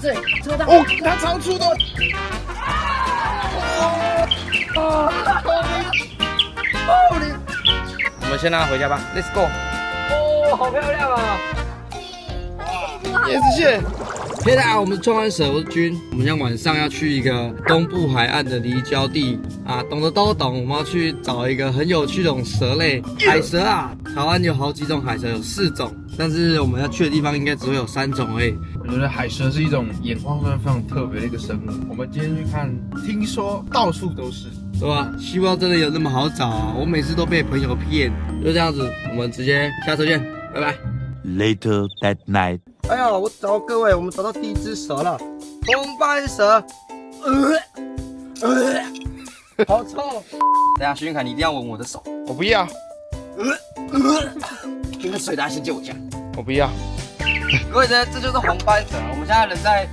这里，超大！哦，它超粗的！我们先让它回家吧 ，Let's go。哦，好漂亮啊！椰子蟹。嘿大家好，我们是冲浪蛇，我是君。我们今天晚上要去一个东部海岸的离礁地啊，懂的都懂。我们要去找一个很有趣的蛇类，海蛇啊。台湾有好几种海蛇，有4种，但是我们要去的地方应该只会有3种而已。我觉得海蛇是一种眼光非常特别的一个生物。我们今天去看，听说到处都是，对吧？希望真的有那么好找啊！我每次都被朋友骗，就这样子，我们直接下车见，拜拜。Later that night. 哎呀，我找到各位，我们找到第一只蛇了，红斑蛇。好臭！等下，徐俊凯，你一定要吻我的手。我不要，那个水大家先借我一下。我不要。各位呢，这就是红斑蛇。我们现在人在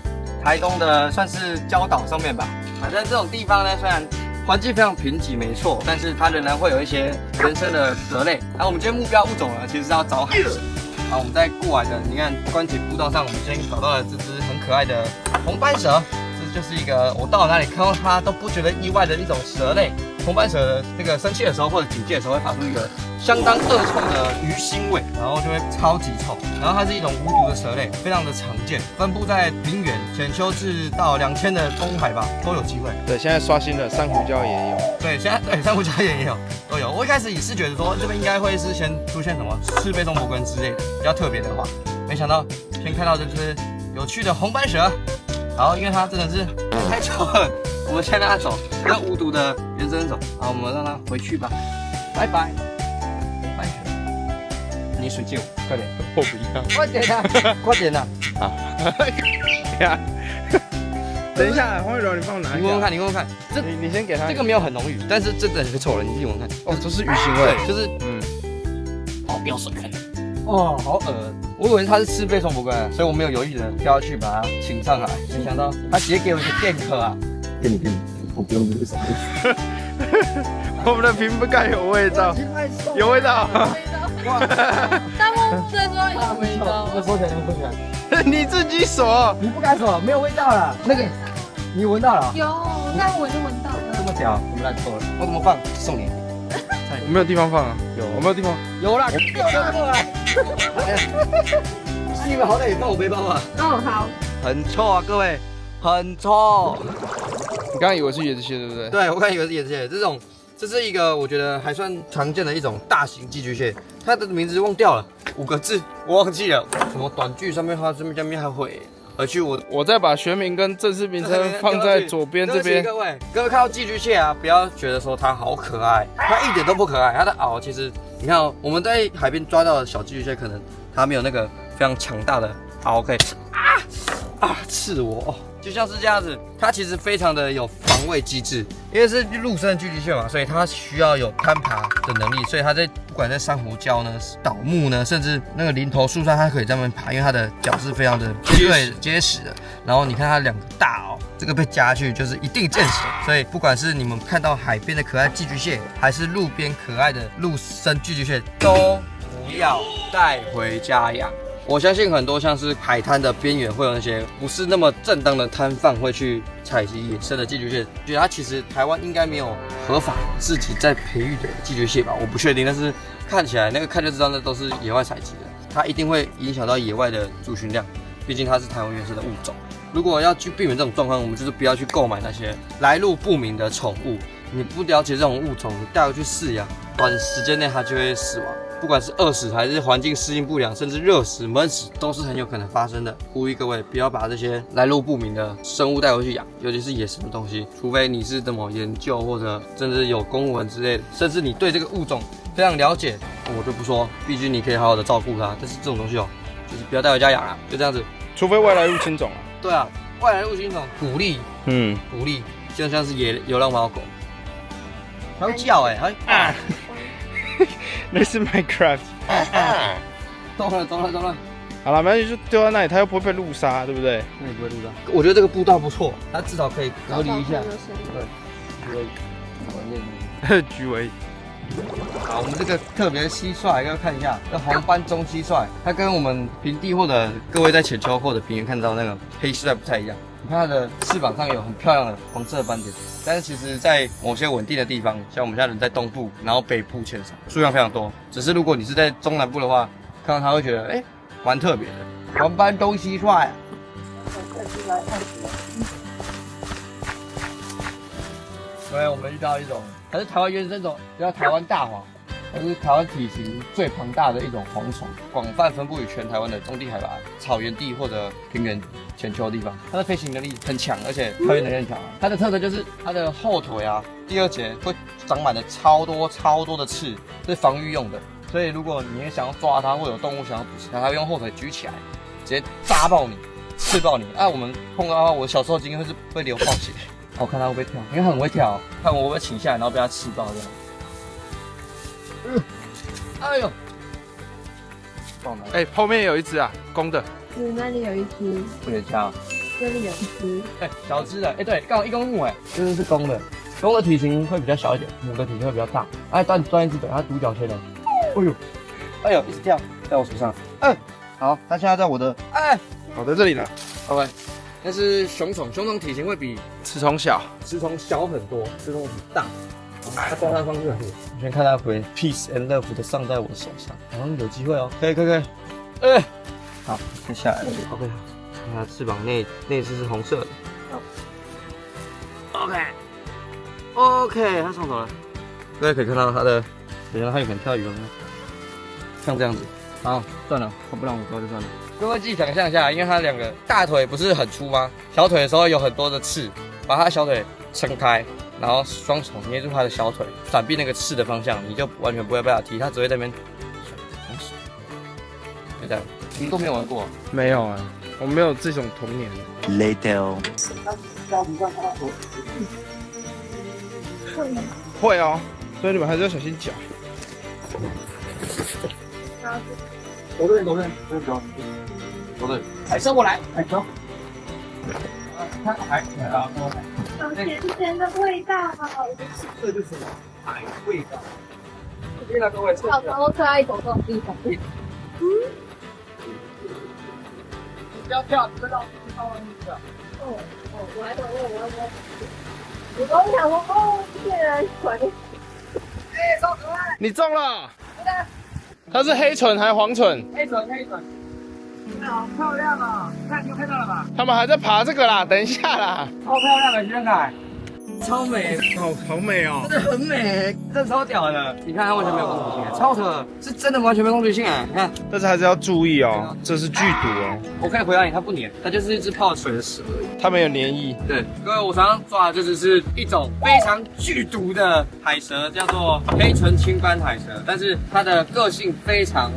台东的算是礁岛上面吧。反正这种地方呢，虽然环境非常贫瘠，没错，但是它仍然会有一些原生的蛇类。然后我们今天目标物种呢，其实是要找海蛇。好，我们在过来的，你看观景步道上，我们先找到了这只很可爱的红斑蛇。这就是一个我到了哪里看到它都不觉得意外的一种蛇类。红斑蛇的这个生气的时候或者警戒的时候，会发出一个相当恶臭的鱼腥味，然后就会超级臭。然后它是一种无毒的蛇类，非常的常见，分布在平原、浅丘至到2000的东海吧都有机会。对，现在刷新了，珊瑚礁也有。对，现在对珊瑚礁也有都有。我一开始也是觉得说这边应该会是先出现什么赤背松柏根之类的比较特别的话，没想到先看到这只有趣的红斑蛇。好，因为它真的是太丑了，我们先让它走，让无毒的原生走。好，我们让它回去吧，拜拜。红斑蛇，你水借我，快点，我不要。快点啊，快点啊！好。等一下，黄雨柔，你帮我拿一下。你闻闻看，你闻闻看，你先给他。这个没有很浓郁，但是真的很臭了，你自己闻闻看。哦，这是鱼腥味。对，就是好标准看。哦，好恶！我以为它是赤背松柏根，所以我没有犹豫的跳下去把它请上来，没想到它直接给我一个电壳啊！给你，我不用这个手。我们的瓶盖有味道，有味道。弹幕在说有味道，我说起来，你们说起来，你自己锁，你不敢说，没有味道了。那个，你闻到了？有，那我就闻到了。这么屌，我们来错了。我怎么放？送你。我没有地方放啊。有，我没有地方。有啦，有过来。你们好歹也放我背包吧。哦，好。很臭啊，各位，很臭。你刚刚以为是椰子蟹对不对？对，我刚以为是椰子蟹。这是一个我觉得还算常见的一种大型寄居蟹，它的名字忘掉了，5个字我忘记了。什么短句上面它上面还会。而去我再把学名跟正式名称放在左边这边。各位看到寄居蟹啊，不要觉得说它好可爱，它一点都不可爱。它的螯其实你看哦，我们在海边抓到的小寄居蟹，可能它没有那个非常强大的螯可以刺我哦，就像是这样子。它其实非常的有防卫机制，因为是陆生的寄居蟹嘛，所以它需要有攀爬的能力，所以它在不管在珊瑚礁呢、倒木呢，甚至那个林头树上，它可以在那边爬，因为它的脚是非常的结实的。然后你看它2个大螯，这个被夹下去就是一定见血。所以不管是你们看到海边的可爱寄居蟹，还是路边可爱的陆生寄居蟹，都不要带回家养。我相信很多像是海滩的边缘会有那些不是那么正当的摊贩会去采集野生的寄居蟹，觉得它其实台湾应该没有合法自己在培育的寄居蟹吧，我不确定，但是看起来那个看就知道那都是野外采集的，它一定会影响到野外的族群量，毕竟它是台湾原生的物种。如果要去避免这种状况，我们就是不要去购买那些来路不明的宠物，你不了解这种物种，你带回去饲养，短时间内它就会死亡。不管是饿死还是环境适应不良，甚至热死、闷死，都是很有可能发生的。呼吁各位不要把这些来路不明的生物带回去养，尤其是野生的东西，除非你是怎么研究或者甚至有公文之类的，甚至你对这个物种非常了解，我就不说，毕竟你可以好好的照顾它。但是这种东西哦，就是不要带回家养啦，就这样子。除非外来入侵种啊。对啊，外来入侵种鼓励，鼓励，就像是流浪猫狗，它会叫哎，那是 Minecraft。懂了。好了，没关系，就丢在那里，它又不会被路杀，对不对？那也不会路杀。我觉得这个步道不错，它至少可以隔离一下。对，橘维，橘维。好，我们这个特别蟋蟀，要看一下，这黄斑中蟋蟀，它跟我们平地或者各位在浅丘或者平原看到那个黑蟋蟀不太一样。你看它的翅膀上有很漂亮的黄色斑点，但是其实在某些稳定的地方，像我们现在人在东部，然后北部欠少，数量非常多。只是如果你是在中南部的话，看到它会觉得哎，蛮特别的。黄斑中蟋蟀。对，我们遇到一种，它是台湾原生种，叫台湾大黄，它是台湾体型最庞大的一种蝗虫，广泛分布于全台湾的中低海拔草原地或者平原浅丘的地方。它的飞行能力很强，而且跳跃能力很强。它的特色就是它的后腿啊，第二节会长满了超多的刺，是防御用的。所以如果你也想要抓它，或有动物想要捕食它，它会用后腿举起来，直接扎爆你，刺爆你。我们碰到它，我小时候经验会流爆血。我看它会不会跳，因为它很会跳，看我会不会请下来，然后被它刺爆这样。哎呦，哎，后面有一只啊，公的。那里有一只，不能掐。这里有一只。小只的，对，刚好1公母这是公的，公的体型会比较小一点，母的体型会比较大。断一只腿，它独角仙的。哎呦，一直跳，在我手上。好，它现在在我的，我在这里了。 OK， 那是雄虫，雄虫体型会比雌虫小，雌虫小很多，雌虫很大。它抓它的方式很多，我先看它会 peace and love 的上在我手上，好像有机会哦，可以，好，接下来 OK， 看它翅膀内侧是红色的，OK， 它上头了，各位可以看到它的，等一下它有可能跳鱼了，像这样子，好，算了，它不让我抓就算了。各位自己想象一下，因为它两个大腿不是很粗吗？小腿的时候有很多的刺，把它小腿撑开。然后双手捏住它的小腿，闪避那个刺的方向，你就完全不会被它踢，它只会在那边就这样。你们都没有玩过？没有啊，我没有这种童年。Later. 会哦，所以你们还是要小心脚。左队，海生我来，海生。有甜甜的味道，这就是海味道。对了，各位，小时候最爱走这种地方。不要跳，你知道外面跳。我还懂，我刚想说，骗人鬼。超可爱！你中了。它是黑唇还是黄唇？黑唇。好漂亮啊！你有看到了吧？他们还在爬这个啦，等一下啦。超漂亮的，徐振凯，超美，好美哦，真的很美，真的超屌的。你看它完全没有攻击性，超扯，是真的完全没有攻击性哎！你看，但是还是要注意哦，这是剧毒哦。我可以回答你，它不粘，它就是一只泡水的蛇而已。它没有粘液。对，各位，我常常抓的这只是一种非常剧毒的海蛇，叫做黑唇青斑海蛇，但是它的个性非常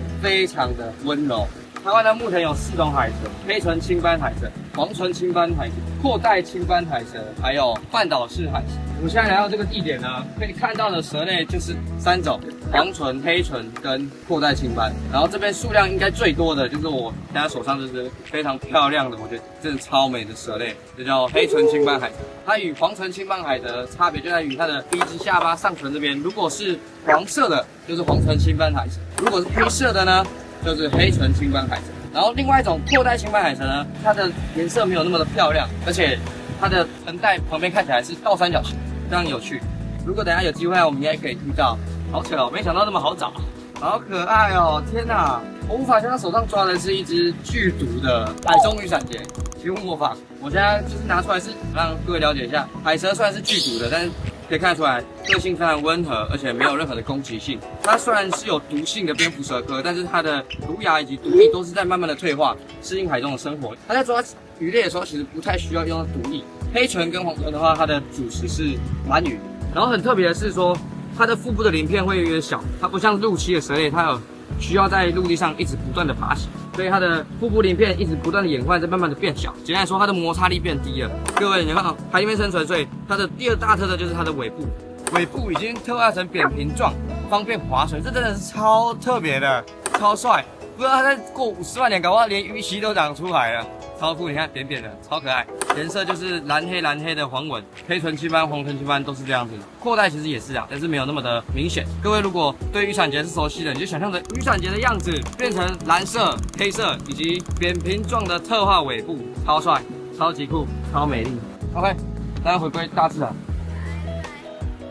的温柔。台湾的目前有4种海蛇：黑唇青斑海蛇、黄唇青斑海蛇、阔带青斑海蛇，还有半岛式海蛇。我们现在来到这个地点呢，可以看到的蛇类就是3种：黄唇、黑唇跟阔带青斑。然后这边数量应该最多的就是我现在手上这只非常漂亮的，我觉得真的超美的蛇类，就叫黑唇青斑海蛇。它与黄唇青斑海蛇的差别就在于它的鼻子、下巴、上唇这边，如果是黄色的，就是黄唇青斑海蛇；如果是黑色的呢，就是黑唇青斑海蛇。然后另外一种阔带青斑海蛇呢，它的颜色没有那么的漂亮，而且它的臀带旁边看起来是倒三角形，非常有趣。如果等一下有机会，我们应该可以遇到。好扯哦，没想到那么好找，好可爱哦！天哪，我无法相信手上抓的是一只剧毒的海中雨伞节。请勿模仿，我现在就是拿出来是让各位了解一下，海蛇虽然是剧毒的，但是可以看得出来个性非常温和，而且没有任何的攻击性。它虽然是有毒性的蝙蝠蛇科，但是它的毒牙以及毒液都是在慢慢的退化，适应海中的生活。它在抓鱼类的时候，其实不太需要用到毒液。黑唇跟黄唇的话，它的主食是鳗鱼。然后很特别的是说，它的腹部的鳞片会越来越小，它不像陆栖的蛇类，它有需要在陆地上一直不断的爬行，所以它的腹部鳞片一直不断的演化，在慢慢的变小。简单来说，它的摩擦力变低了。各位，你看海里面生存，所以它的第2大特色就是它的尾部，尾部已经特化成扁平状，方便划水，这真的是超特别的，超帅。不知道它再过50万年，搞不好连鱼鳍都长出来了，超酷，你看扁扁的，超可爱。颜色就是蓝黑蓝黑的黄纹，黑唇青斑、黄唇青斑都是这样子。扩带其实也是啊，但是没有那么的明显。各位如果对雨伞节是熟悉的，你就想象着雨伞节的样子，变成蓝色、黑色以及扁平状的特化尾部，超帅、超级酷、超美丽。OK， 大家回归大自然。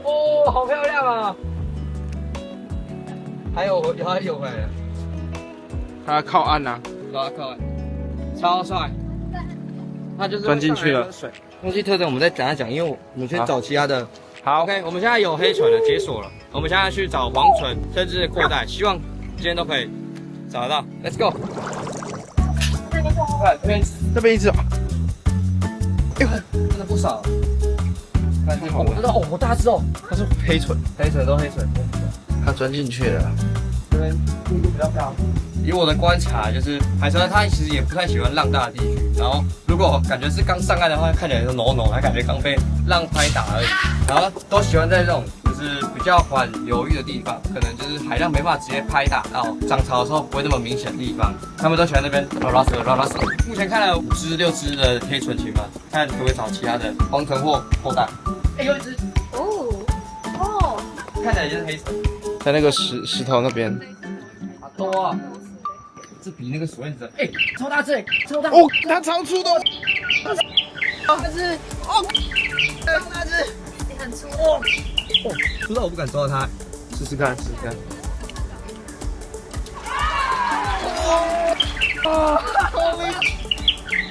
哦，好漂亮啊！还有回来了，它靠岸啊，靠，超帅。它就是钻进去了。东西特征我们再讲一讲，因为我们去找其他的。好 ，OK， 我们现在有黑唇了，解锁了。我们现在去找黄唇，甚至扩带，希望今天都可以找得到。Let's go。看这边一只，哎呦，真的不少。看这我知道哦，好大只哦。它是黑唇，黑唇都黑唇。它钻进去了。这边速度比较高。以我的观察，就是海蛇它其实也不太喜欢浪大的地区。然后如果感觉是刚上岸的话，看起来是浓，它感觉刚被浪拍打而已。然后都喜欢在这种就是比较缓流域的地方，可能就是海浪没办法直接拍打到涨潮的时候不会那么明显的地方，他们都喜欢那边拉扯。目前看了5只6只的黑唇青斑，看可不可以找其他的黄唇或扩带。哎，有一只哦，看起来就是黑唇，在那个石头那边。好多啊！这比那个锁链子，哎，超大只，超大！哦，它超粗的。大只，哦，超大只，很粗哦，粗到我不敢抓它。试试看。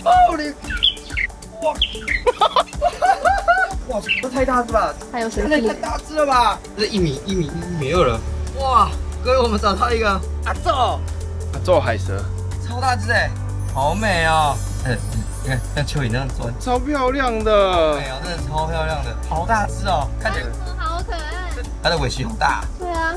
Holy！ 哇，这太大只了，还有谁？这太大只了吧？这1米2了。哇，各位，我们找到一个阿宙，做海蛇，超大只哎，好美哦！你看像蚯蚓那样钻，超漂亮的。美哦，真的超漂亮的，好大只哦，看起来好可爱。它的尾鳍好大，对啊，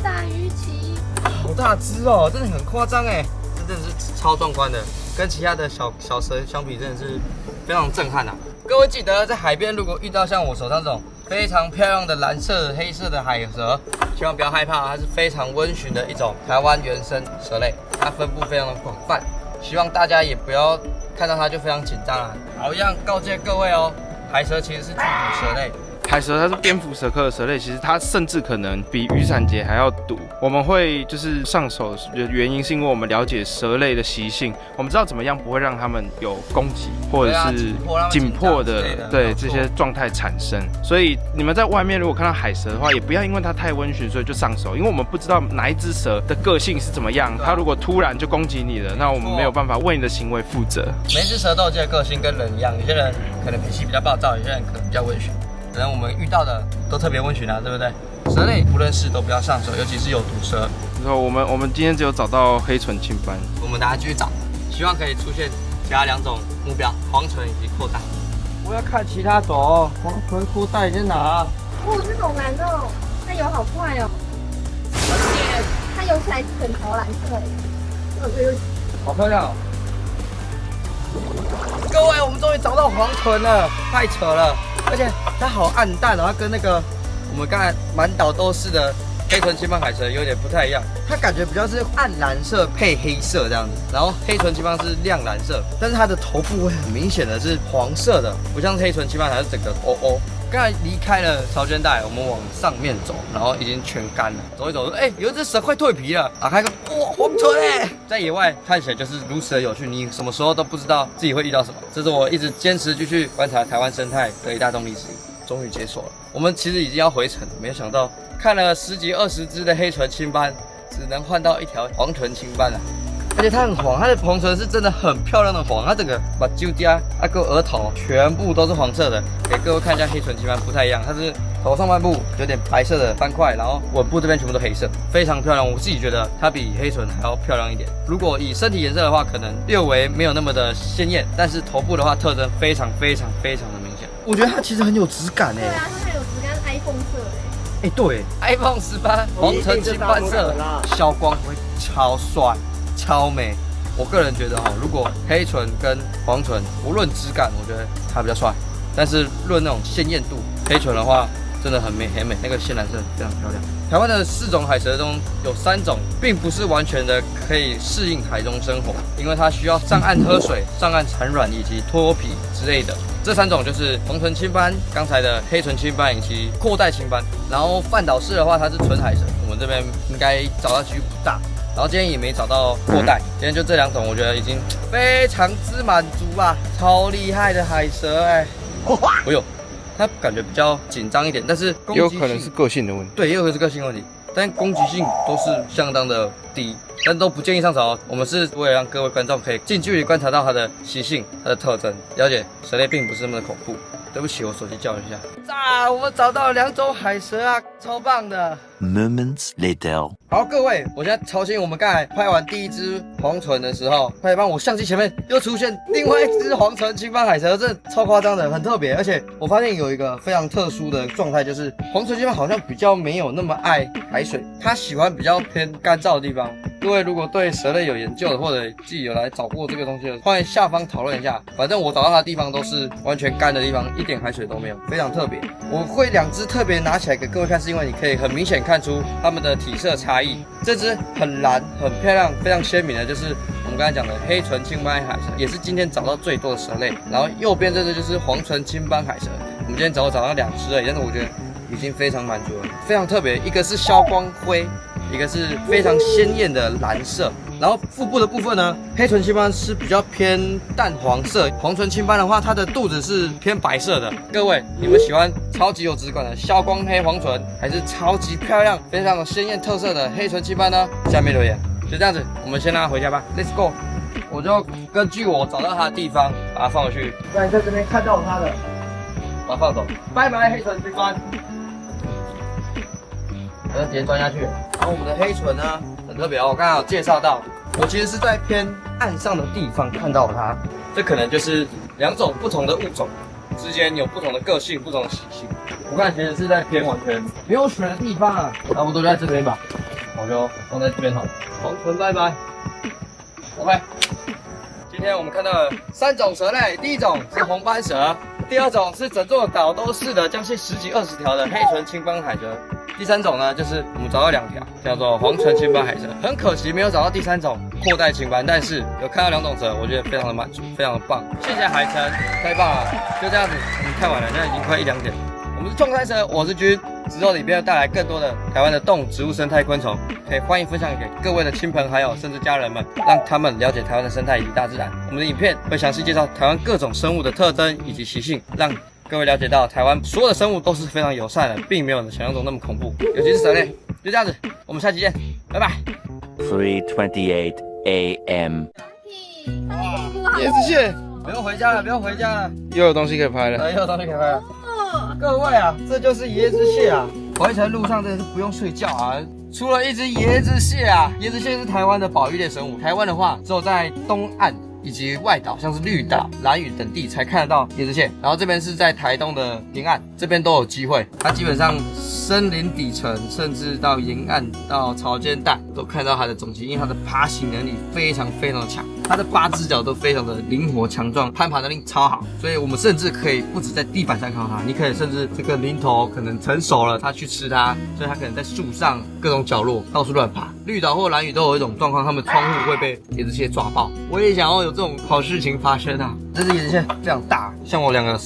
大鱼鳍。好大只哦，真的很夸张哎，这真的是超壮观的，跟其他的小蛇相比，真的是非常震撼啊！各位记得在海边，如果遇到像我手上这种非常漂亮的蓝色、黑色的海蛇，千万不要害怕，它是非常温驯的一种台湾原生蛇类，它分布非常的广泛，希望大家也不要看到它就非常紧张啊。好，一样告诫各位哦，海蛇其实是剧毒蛇类。海蛇它是蝙蝠蛇科的蛇类，其实它甚至可能比雨伞节还要毒。我们会就是上手的原因是因为我们了解蛇类的习性，我们知道怎么样不会让它们有攻击或者是紧迫的对这些状态产生。所以你们在外面如果看到海蛇的话，也不要因为它太温驯所以就上手，因为我们不知道哪一只蛇的个性是怎么样，它如果突然就攻击你了，那我们没有办法为你的行为负责。每只蛇都有自己的个性，跟人一样，有些人可能脾气比较暴躁，有些人可能比较温驯。可能我们遇到的都特别温驯啊，对不对？蛇类不认识都不要上手，尤其是有毒蛇。然后我们今天只有找到黑唇青斑，我们大家继续找，希望可以出现其他2种目标：黄唇以及扩带。我要看其他种，黄唇、扩带在哪？哦，这种蓝哦，它游好快哦，它游起来是整条蓝色的。好漂亮哦！各位，我们终于找到黄唇了，太扯了！而且它好暗淡哦，它跟那个我们刚才满岛都是的黑唇青斑海蛇有点不太一样，它感觉比较是暗蓝色配黑色这样子，然后黑唇青斑是亮蓝色，但是它的头部会很明显的是黄色的，不像是黑唇青斑还是整个哦。刚才离开了潮间带，我们往上面走，然后已经全干了。走一走，哎，有一只蛇快蜕皮了，打开个哇，黄唇哎，在野外看起来就是如此的有趣，你什么时候都不知道自己会遇到什么。这是我一直坚持继续观察台湾生态的一大动力之一。终于解锁了，我们其实已经要回程了，没有想到看了10几20只的黑唇青斑，只能换到1条黄唇青斑了。而且它很黄，它的黄唇是真的很漂亮的黄，它整个把揪加个额头全部都是黄色的。给各位看一下黑唇青斑不太一样，它是头上半部有点白色的斑块，然后吻部这边全部都黑色，非常漂亮。我自己觉得它比黑唇还要漂亮一点。如果以身体颜色的话，可能略微没有那么的鲜艳，但是头部的话特征非常的明显。我觉得它其实很有质感哎。对啊，它很有质感，iPhone 色哎。哎，对 ，iPhone 18黄唇青斑色，消光会超帅。超美，我个人觉得哈，如果黑唇跟黄唇无论质感，我觉得它比较帅，但是论那种鲜艳度，黑唇的话真的很美很美，那个鲜蓝色非常漂亮。台湾的4种海蛇中有3种并不是完全的可以适应海中生活，因为它需要上岸喝水、上岸产卵以及脱皮之类的。这3种就是红唇青斑、刚才的黑唇青斑以及阔带青斑。然后范岛式的话，它是纯海蛇，我们这边应该找到几率不大。然后今天也没找到阔带，今天就这2种，我觉得已经非常之满足啊，超厉害的海蛇哎！哎呦，它感觉比较紧张一点，但是攻击性有可能是个性的问题。对，也有可能是个性问题，但攻击性都是相当的低，但都不建议上手。我们是为了让各位观众可以近距离观察到它的习性、它的特征，了解蛇类并不是那么的恐怖。对不起，我手机叫了一下。啊，我们找到了2种海蛇啊，超棒的！ Moments later. 好，各位，我现在超兴，我们刚才拍完第1只黄唇的时候，快帮我相机前面又出现另外1只黄唇青斑海蛇，这超夸张的，很特别。而且我发现有一个非常特殊的状态，就是黄唇青斑好像比较没有那么爱海水，它喜欢比较偏干燥的地方。各位如果对蛇类有研究的，或者自己有来找过这个东西的，欢迎下方讨论一下。反正我找到它的地方都是完全干的地方，一点海水都没有，非常特别。我会2只特别拿起来给各位看，是因为你可以很明显看出它们的体色差异。这只很蓝、很漂亮、非常鲜明的，就是我们刚才讲的黑唇青斑海蛇，也是今天找到最多的蛇类。然后右边这只就是黄唇青斑海蛇，我们今天找到2只而已，但是我觉得已经非常满足了，非常特别。一个是消光灰，一个是非常鲜艳的蓝色。然后腹部的部分呢，黑唇青斑是比较偏淡黄色，黄唇青斑的话，它的肚子是偏白色的。各位，你们喜欢超级有质感的消光黑黄唇，还是超级漂亮、非常有鲜艳特色的黑唇青斑呢？下面留言。就这样子，我们先让它回家吧 ，Let's go。我就根据我找到它的地方，把它放回去。不然在这边看到它的，把它放走。拜拜，黑唇青斑。我就直接钻下去。然后我们的黑唇呢，很特别哦，我刚才有介绍到，我其实是在偏岸上的地方看到它，这可能就是2种不同的物种之间有不同的个性、不同的习性。我看其实是在偏完全没有水的地方啊，差不多就在这边吧，我就放在这边好。黄唇拜拜 ，OK。今天我们看到了3种蛇类，第1种是红斑蛇，第2种是整座岛都是的，将近10几20条的黑唇青斑海蛇。第3种呢，就是我们找到2条，叫做黄唇青斑海蛇。很可惜没有找到第3种阔带青斑，但是有看到2种蛇，我觉得非常的满足，非常的棒。谢谢海城，太棒了！就这样子，太晚了，现在已经快1、2点。我们是壮山蛇，我是君。之后里边带来更多的台湾的动植物生态昆虫，可以欢迎分享给各位的亲朋好友，甚至家人们，让他们了解台湾的生态以及大自然。我们的影片会详细介绍台湾各种生物的特征以及习性，让各位了解到台湾所有的生物都是非常友善的，并没有想象中那么恐怖，尤其是蛇类。就这样子，我们下期见，拜拜。3:28 a.m. 椰子蟹不用回家了，不用回家了，又有东西可以拍了。又有东西可以拍了。各位啊，这就是椰子蟹啊！跑一程路上真的是不用睡觉啊！出了一只椰子蟹啊！椰子蟹是台湾的保育类生物，台湾的话只有在东岸以及外岛，像是绿岛、兰屿等地才看得到椰子蟹。然后这边是在台东的沿岸，这边都有机会。它基本上森林底层，甚至到沿岸到潮间带都看到它的踪迹，因为它的爬行能力非常非常的强，它的8只脚都非常的灵活强壮，攀爬能力超好，所以我们甚至可以不止在地板上看到它，你可以甚至这个林头可能成熟了，它去吃它，所以它可能在树上各种角落到处乱爬。绿岛或兰屿都有一种状况，它们窗户会被椰子蟹抓爆。我也想要有这种好事情发生啊！这只椰子蟹非常大，像我2个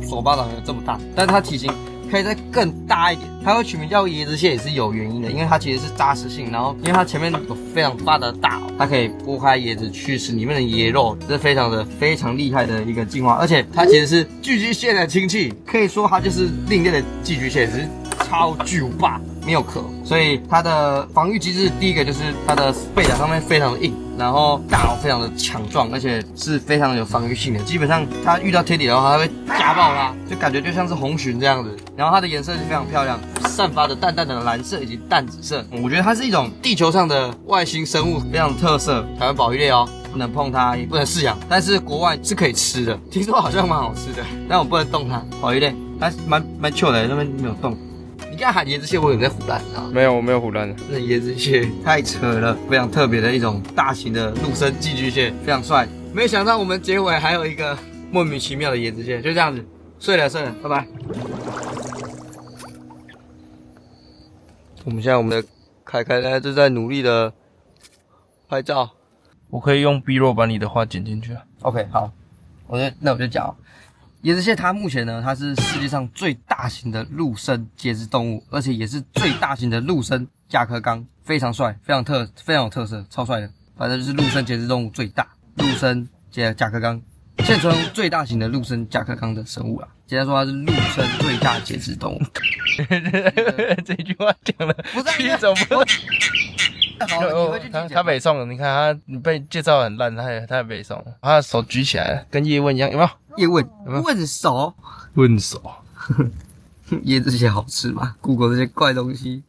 手巴掌有这么大，但是它体型可以再更大一点。它会取名叫椰子蟹也是有原因的，因为它其实是扎实性，然后因为它前面有非常发达的大螯，它可以剥开椰子去吃里面的椰肉，这是非常厉害的一个进化。而且它其实是寄居蟹的亲戚，可以说它就是另类的寄居蟹，只是超巨无霸，没有壳，所以它的防御机制第一个就是它的背甲上面非常的硬，然后大脑非常的强壮，而且是非常有防御性的。基本上它遇到天敌的话，它会夹爆它，就感觉就像是红鲟这样子。然后它的颜色是非常漂亮，散发的淡淡的蓝色以及淡紫色。我觉得它是一种地球上的外星生物，非常特色，台湾保育类哦。不能碰它，也不能饲养，但是国外是可以吃的，听说好像蛮好吃的，但我不能动它，保育类，它蛮 chill 的，那边没有动。你看海椰子蟹，我有在腐烂，你知道吗？没有，我没有胡乱的。这椰子蟹太扯了，非常特别的一种大型的陆生寄居蟹，非常帅。没有想到我们结尾还有一个莫名其妙的椰子蟹，就这样子，睡了，拜拜。我们现在我们的凯凯呢正在努力的拍照。我可以用 B roll 把你的话剪进去啊。OK， 好，那我就讲椰子蟹它目前呢，它是世界上最大型的陆生节肢动物，而且也是最大型的陆生甲壳纲，非常帅，非常有特色，超帅的。反正就是陆生节肢动物最大，陆生甲壳纲，现存最大型的陆生甲壳纲的生物啦。简单说，它是陆生最大节肢动物。这句话讲的不是曲怎么？好，你回去他北宋了，你看你被介绍很烂，他也北宋，他的手举起来了，跟叶问一样，有没有？叶问问手，问手，椰子蟹好吃吗？Google 这些怪东西。